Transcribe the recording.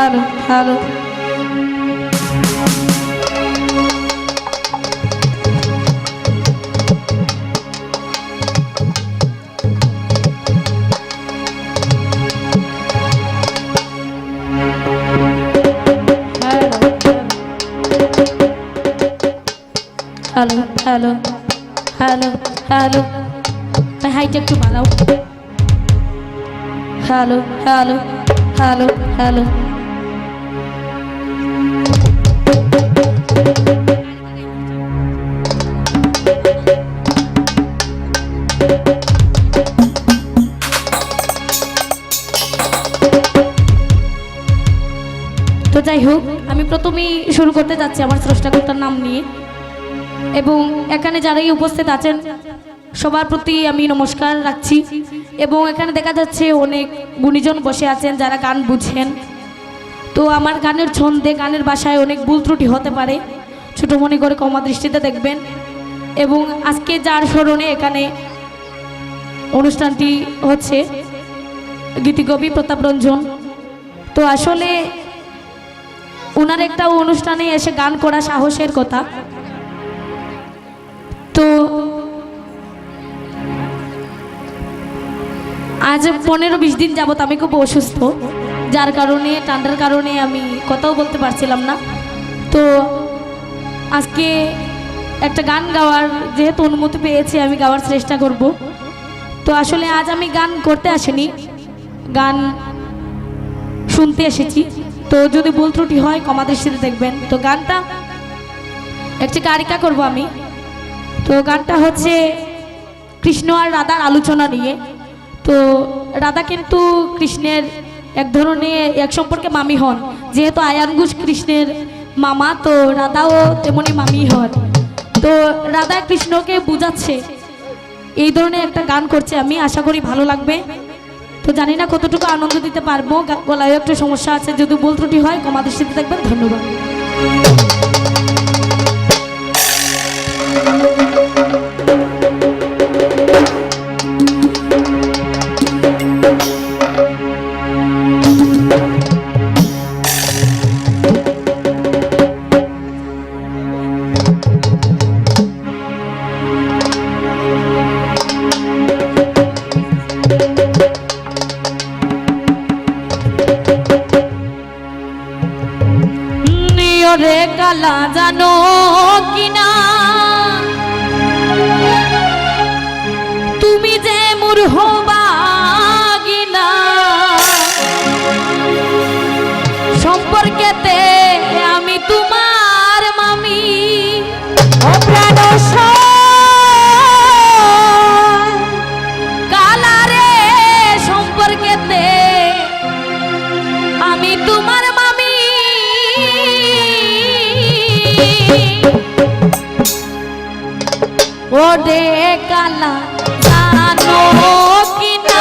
Hello hello hello hello hello hello হাইটা একটু বাড়াও হ্যালো হ্যালো হ্যালো হ্যালো তো যাই হোক আমি প্রথমেই শুরু করতে যাচ্ছি আমার স্রষ্টাকর্তার নাম নিয়ে এবং এখানে যারাই উপস্থিত আছেন সবার প্রতি আমি নমস্কার রাখছি এবং এখানে দেখা যাচ্ছে অনেক গুণীজন বসে আছেন যারা গান বুঝেন। তো আমার গানের ছন্দে গানের ভাষায় অনেক ভুল ত্রুটি হতে পারে, ছোটো মনে করে ক্ষমা দৃষ্টিতে দেখবেন। এবং আজকে যার স্মরণে এখানে অনুষ্ঠানটি হচ্ছে গীতিকবি প্রতাপ রঞ্জন, তো আসলে ওনার একটা অনুষ্ঠানে এসে গান করা সাহসের কথা। তো আজ 15-20 দিন যাবত আমি খুব অসুস্থ, যার কারণে ঠান্ডার কারণে আমি কথাও বলতে পারছিলাম না। তো আজকে একটা গান গাওয়ার যেহেতু অনুমতি পেয়েছি আমি গাওয়ার চেষ্টা করব। তো আসলে আজ আমি গান করতে আসিনি, গান শুনতে এসেছি। তো যদি ভুল ত্রুটি হয় ক্ষমা দৃষ্টিতে দেখবেন। তো গানটা একটি কারিকা করব আমি। তো গানটা হচ্ছে কৃষ্ণ আর রাধার আলোচনা নিয়ে। তো রাধা কিন্তু কৃষ্ণের এক ধরনের এক সম্পর্কে মামি হন, যেহেতু আয়ান ঘোষ কৃষ্ণের মামা, তো রাধাও তেমনি মামি হন। তো রাধা কৃষ্ণকে বুঝাচ্ছে, এই ধরনের একটা গান করছে আমি, আশা করি ভালো লাগবে। তো জানি না কতটুকু আনন্দ দিতে পারবো, গলায় একটু সমস্যা আছে, যদি ভুল ত্রুটি হয় ক্ষমা দৃষ্টিতে দেখবেন। ধন্যবাদ। রে কালা জানো কিনা তুমি যে মূর্খ বাগিনা, সম্পর্কেতে আমি তোমার মামি, কালা রে সম্পর্কেতে আমি তোমার মামি। ওরে কালা জানো কিনা